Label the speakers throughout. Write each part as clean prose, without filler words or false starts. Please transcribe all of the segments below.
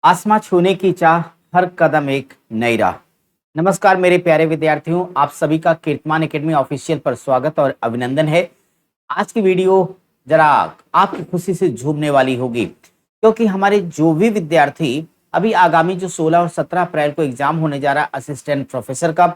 Speaker 1: आसमां छूने की चाह, हर कदम एक नई राह। नमस्कार मेरे प्यारे विद्यार्थियों, आप सभी का कीर्तमान एकेडमी ऑफिशियल पर स्वागत और अभिनंदन है। आज की वीडियो जरा आपकी खुशी से झूमने वाली होगी, क्योंकि हमारे जो भी विद्यार्थी अभी आगामी जो 16 और 17 अप्रैल को एग्जाम होने जा रहा है असिस्टेंट प्रोफेसर का,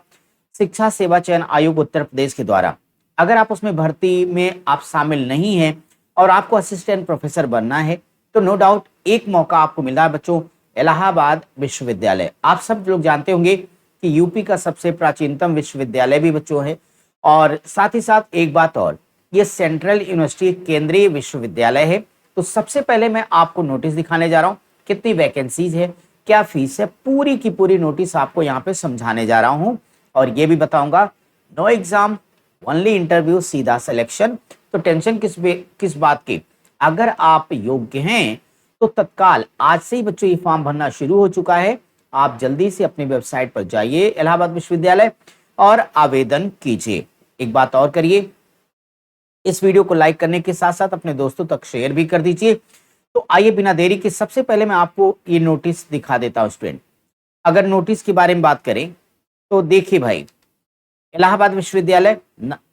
Speaker 1: शिक्षा सेवा चयन आयोग उत्तर प्रदेश के द्वारा, अगर आप उसमें भर्ती में आप शामिल नहीं हैं और आपको असिस्टेंट प्रोफेसर बनना है, तो नो डाउट एक मौका आपको मिल रहा है बच्चों। इलाहाबाद विश्वविद्यालय, आप सब लोग जानते होंगे कि यूपी का सबसे प्राचीनतम विश्वविद्यालय भी बच्चों है। और साथ ही साथ एक बात और, ये सेंट्रल यूनिवर्सिटी केंद्रीय विश्वविद्यालय है। तो सबसे पहले मैं आपको नोटिस दिखाने जा रहा हूँ, कितनी वैकेंसीज है, क्या फीस है, पूरी की पूरी नोटिस आपको यहाँ पे समझाने जा रहा हूँ। और ये भी बताऊंगा, नो एग्जाम ओनली इंटरव्यू, सीधा सिलेक्शन। तो टेंशन किस बात की, अगर आप योग्य हैं तो तत्काल आज से ही बच्चों ये फॉर्म भरना शुरू हो चुका है। आप जल्दी से अपनी वेबसाइट पर जाइए इलाहाबाद विश्वविद्यालय और आवेदन कीजिए। एक बात और करिए, इस वीडियो को लाइक करने के साथ साथ अपने दोस्तों तक शेयर भी कर दीजिए। तो आइए बिना देरी के सबसे पहले मैं आपको ये नोटिस दिखा देता हूं स्टूडेंट। अगर नोटिस के बारे में बात करें तो देखिए भाई, इलाहाबाद विश्वविद्यालय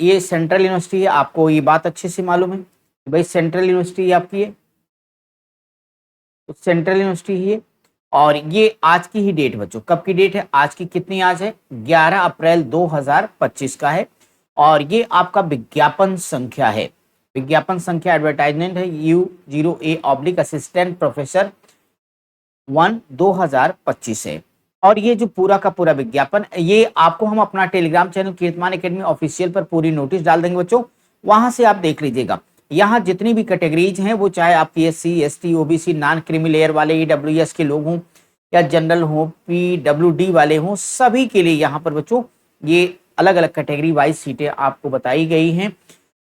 Speaker 1: ये सेंट्रल यूनिवर्सिटी है, आपको ये बात अच्छे से मालूम है कि भाई सेंट्रल यूनिवर्सिटी आपकी है, तो सेंट्रल यूनिवर्सिटी ही है। और ये आज की ही डेट बच्चों, कब की डेट है, आज की कितनी आज है, 11 अप्रैल 2025 का है। और ये आपका विज्ञापन संख्या है, विज्ञापन संख्या एडवर्टाइजमेंट है U0A असिस्टेंट प्रोफेसर 1 2025 है। और ये जो पूरा का पूरा विज्ञापन, ये आपको हम अपना Telegram channel Kirtiman academy official पर पूरी नोटिस डाल देंगे बच्चों, वहां से आप देख लीजिएगा। यहाँ जितनी भी कैटेगरीज हैं, वो चाहे आप PSC ST OBC non creamy layer वाले EWS के लोग हों या जनरल हो, PWD वाले हों, सभी के लिए यहाँ पर बच्चों ये अलग अलग कैटेगरी वाइज सीटें आपको बताई गई हैं।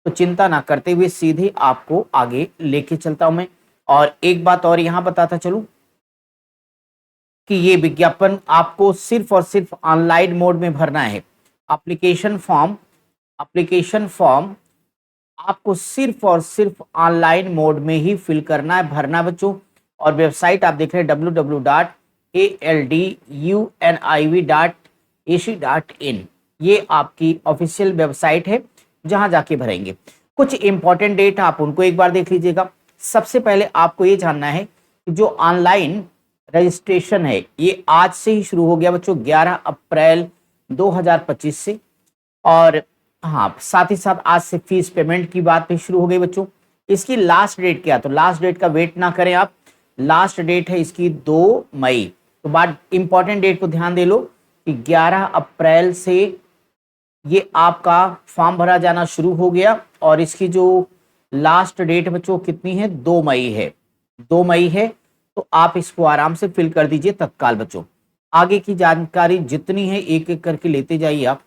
Speaker 1: तो चिंता ना करते हुए सीधे आपको आगे लेके चलता हूं मैं। और एक बात और यहाँ बताता चलूं कि ये विज्ञापन आपको सिर्फ और सिर्फ ऑनलाइन मोड में भरना है। एप्लीकेशन फॉर्म आपको सिर्फ और सिर्फ ऑनलाइन मोड में ही फिल करना है, भरना बच्चों। और वेबसाइट आप देख रहे हैं www.alduniv.ac.in, ये आपकी ऑफिशियल वेबसाइट है, जहां जाके भरेंगे। कुछ इंपॉर्टेंट डेट आप उनको एक बार देख लीजिएगा। सबसे पहले आपको ये जानना है कि जो ऑनलाइन रजिस्ट्रेशन है ये आज से ही शुरू हो गया बच्चों, 11 अप्रैल 2025 से। और हाँ, साथ ही साथ आज से फीस पेमेंट की बात भी शुरू हो गई बच्चों। इसकी लास्ट डेट क्या, तो लास्ट डेट का वेट ना करें आप, लास्ट डेट है इसकी 2 मई। तो बात इंपॉर्टेंट डेट को ध्यान दे लो कि 11 अप्रैल से ये आपका फॉर्म भरा जाना शुरू हो गया। और इसकी जो लास्ट डेट बच्चों कितनी है, 2 मई है, 2 मई है। तो आप इसको आराम से फिल कर दीजिए तत्काल बच्चों। आगे की जानकारी जितनी है एक एक करके लेते जाइए आप।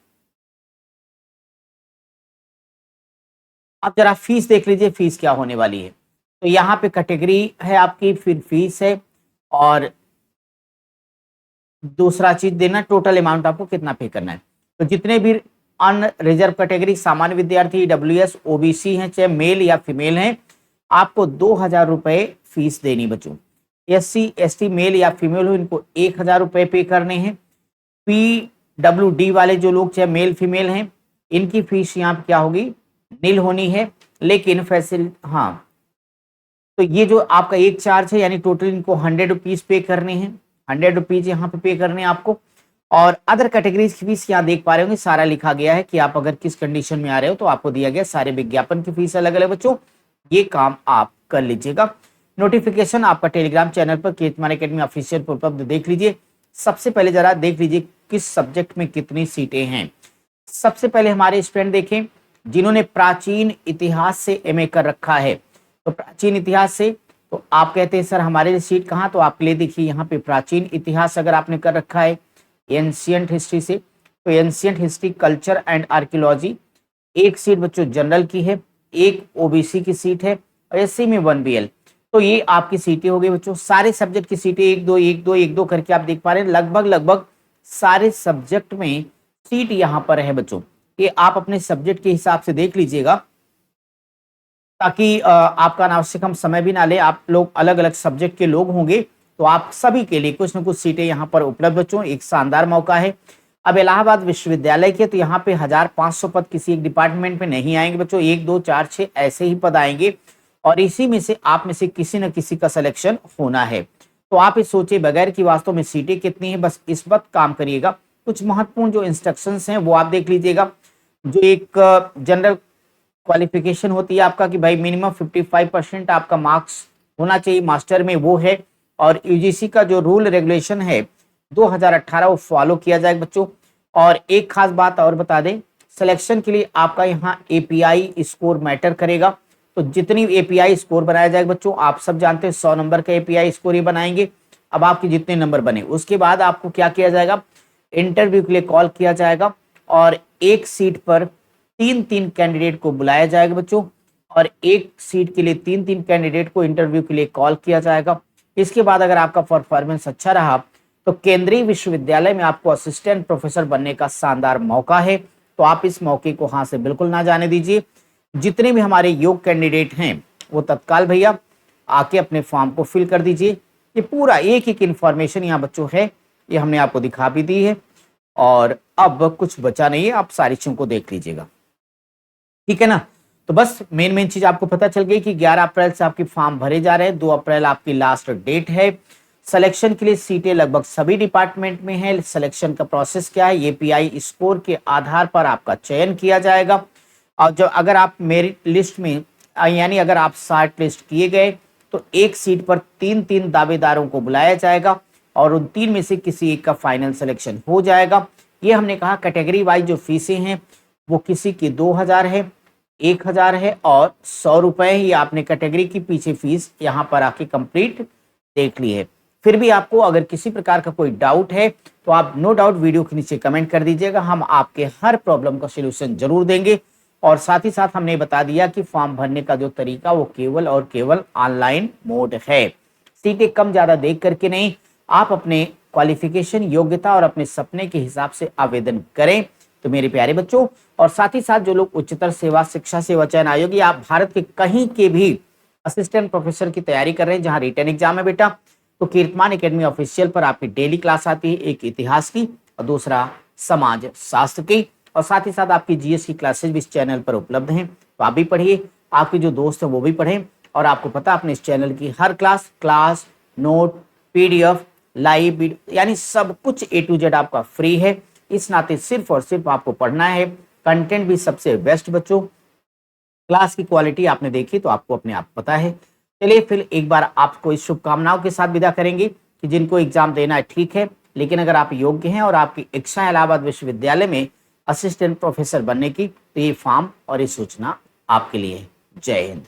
Speaker 1: अब जरा फीस देख लीजिए, फीस क्या होने वाली है। तो यहाँ पे कैटेगरी है आपकी, फिर फीस है, और दूसरा चीज देना टोटल अमाउंट आपको कितना पे करना है। तो जितने भी अनरिजर्व कैटेगरी सामान्य विद्यार्थी WS OBC हैं, चाहे मेल या फीमेल हैं, आपको 2000 रुपए फीस देनी बच्चों। SC ST मेल या फीमेल हो, इनको 1000 रुपए पे करने हैं। PWD वाले जो लोग चाहे मेल फीमेल हैं, इनकी फीस यहाँ पे क्या होगी, नील होनी है। लेकिन हाँ, तो ये जो आपका एक चार्ज है, यानी टोटल इनको 100 रुपीज पे करने हैं, 100 रुपीज यहाँ पे करने हैं आपको। और अदर कैटेगरीज की फीस यहाँ देख पा रहे होंगे, सारा लिखा गया है कि आप अगर किस कंडीशन में आ रहे हो तो आपको दिया गया सारे विज्ञापन की फीस अलग अलग बच्चों। ये काम आप कर लीजिएगा। नोटिफिकेशन आपका टेलीग्राम चैनल पर कीर्तमान एकेडमी ऑफिशियल पर उपलब्ध, देख लीजिए। सबसे पहले जरा देख लीजिए किस सब्जेक्ट में कितनी सीटें हैं। सबसे पहले हमारे स्टूडेंट देखें जिन्होंने प्राचीन इतिहास से MA कर रखा है। तो प्राचीन इतिहास से, तो आप कहते हैं सर हमारे लिए सीट कहाँ, तो आपके लिए देखिए यहाँ पे प्राचीन इतिहास अगर आपने कर रखा है एंशियंट हिस्ट्री से, तो ancient history culture and archaeology, एक सीट बच्चों जनरल की है, एक OBC की सीट है, और SC में 1 BL। तो ये आपकी सीटें हो गई बच्चों। सारे सब्जेक्ट की सीटें 1 2 1 2 1 2 करके आप देख पा रहे हैं, लगभग सारे सब्जेक्ट में सीट यहाँ पर है बच्चों। ये आप अपने सब्जेक्ट के हिसाब से देख लीजिएगा, ताकि आपका अनावश्यक हम समय भी ना ले। आप लोग अलग अलग सब्जेक्ट के लोग होंगे, तो आप सभी के लिए कुछ न कुछ सीटें यहाँ पर उपलब्ध बच्चों, एक शानदार मौका है। अब इलाहाबाद विश्वविद्यालय के तो यहाँ पे 1500 पद किसी एक डिपार्टमेंट में नहीं आएंगे बच्चों, 1 2 4 6 ऐसे ही पद आएंगे और इसी में से आप में से किसी न किसी का सिलेक्शन होना है। तो आप इस सोचे बगैर कि वास्तव में सीटें कितनी है, बस इस वक्त काम करिएगा। कुछ महत्वपूर्ण जो इंस्ट्रक्शंस हैं वो आप देख लीजिएगा। जो एक जनरल क्वालिफिकेशन होती है आपका कि भाई मिनिमम 55% आपका मार्क्स होना चाहिए मास्टर में, वो है। और यूजीसी का जो रूल रेगुलेशन है 2018 वो फॉलो किया जाएगा बच्चों। और एक खास बात और बता दें, सिलेक्शन के लिए आपका यहाँ एपीआई स्कोर मैटर करेगा। तो जितनी एपीआई स्कोर बनाया जाएगा बच्चों, आप सब जानते हैं 100 नंबर का एपीआई स्कोर ही बनाएंगे। अब आपके जितने नंबर बने उसके बाद आपको क्या किया जाएगा, इंटरव्यू के लिए कॉल किया जाएगा और एक सीट पर 3-3 कैंडिडेट को बुलाया जाएगा बच्चों, और एक सीट के लिए 3-3 कैंडिडेट को इंटरव्यू के लिए कॉल किया जाएगा। इसके बाद अगर आपका परफॉर्मेंस अच्छा रहा तो केंद्रीय विश्वविद्यालय में आपको असिस्टेंट प्रोफेसर बनने का शानदार मौका है। तो आप इस मौके को हाथ से बिल्कुल ना जाने दीजिए। जितने भी हमारे योग्य कैंडिडेट हैं वो तत्काल भैया आके अपने फॉर्म को फिल कर दीजिए। ये पूरा एक एक इन्फॉर्मेशन यहाँ बच्चों है, ये हमने आपको दिखा भी दी है और अब कुछ बचा नहीं है, आप सारी चीजों को देख लीजिएगा, ठीक है ना। तो बस मेन चीज आपको पता चल गई कि 11 अप्रैल से आपके फॉर्म भरे जा रहे हैं, 2 अप्रैल आपकी लास्ट डेट है। सिलेक्शन के लिए सीटें लगभग सभी डिपार्टमेंट में है। सिलेक्शन का प्रोसेस क्या है, एपीआई स्कोर के आधार पर आपका चयन किया जाएगा। और जो अगर आप मेरिट लिस्ट में यानी अगर आप शॉर्ट लिस्ट किए गए तो एक सीट पर 3-3 दावेदारों को बुलाया जाएगा और उन 3 में से किसी एक का फाइनल सिलेक्शन हो जाएगा। ये हमने कहा कैटेगरी वाइज जो फीसें हैं वो किसी की 2000 है, 1000 है और 100 रुपए है। ये आपने कैटेगरी की पीछे फीस यहाँ पर आके कंप्लीट देख ली है। फिर भी आपको अगर किसी प्रकार का कोई डाउट है तो आप नो डाउट वीडियो के नीचे कमेंट कर दीजिएगा, हम आपके हर प्रॉब्लम का सलूशन जरूर देंगे। और साथ ही साथ हमने बता दिया कि फॉर्म भरने का जो तरीका वो केवल और केवल ऑनलाइन मोड है। सीटें कम ज्यादा देख करके नहीं, आप अपने क्वालिफिकेशन, योग्यता और अपने सपने के हिसाब से आवेदन करें। तो मेरे प्यारे बच्चों, और साथ ही साथ जो लोग उच्चतर सेवा शिक्षा सेवा चयन आयोग या आप भारत के कहीं के भी असिस्टेंट प्रोफेसर की तैयारी कर रहे हैं जहां रिटन एग्जाम है बेटा, तो कीर्तमान एकेडमी ऑफिशियल पर आपकी डेली क्लास आती है, एक इतिहास की और दूसरा समाज शास्त्र की। और साथ ही साथ आपकी जीएस की क्लासेज भी इस चैनल पर उपलब्ध हैं, तो आप भी पढ़िए, आपके जो दोस्त हैं वो भी पढ़ें। और आपको पता अपने इस चैनल की हर क्लास नोट, पीडीएफ, लाइव यानी सब कुछ A to Z आपका फ्री है। इस नाते सिर्फ और सिर्फ आपको पढ़ना है, कंटेंट भी सबसे बेस्ट बच्चों, क्लास की क्वालिटी आपने देखी तो आपको अपने आप पता है। चलिए फिर एक बार आपको इस शुभकामनाओं के साथ विदा करेंगे कि जिनको एग्जाम देना है ठीक है, लेकिन अगर आप योग्य हैं और आपकी इच्छा है इलाहाबाद विश्वविद्यालय में असिस्टेंट प्रोफेसर बनने की, तो ये फॉर्म और ये सूचना आपके लिए है। जय हिंद।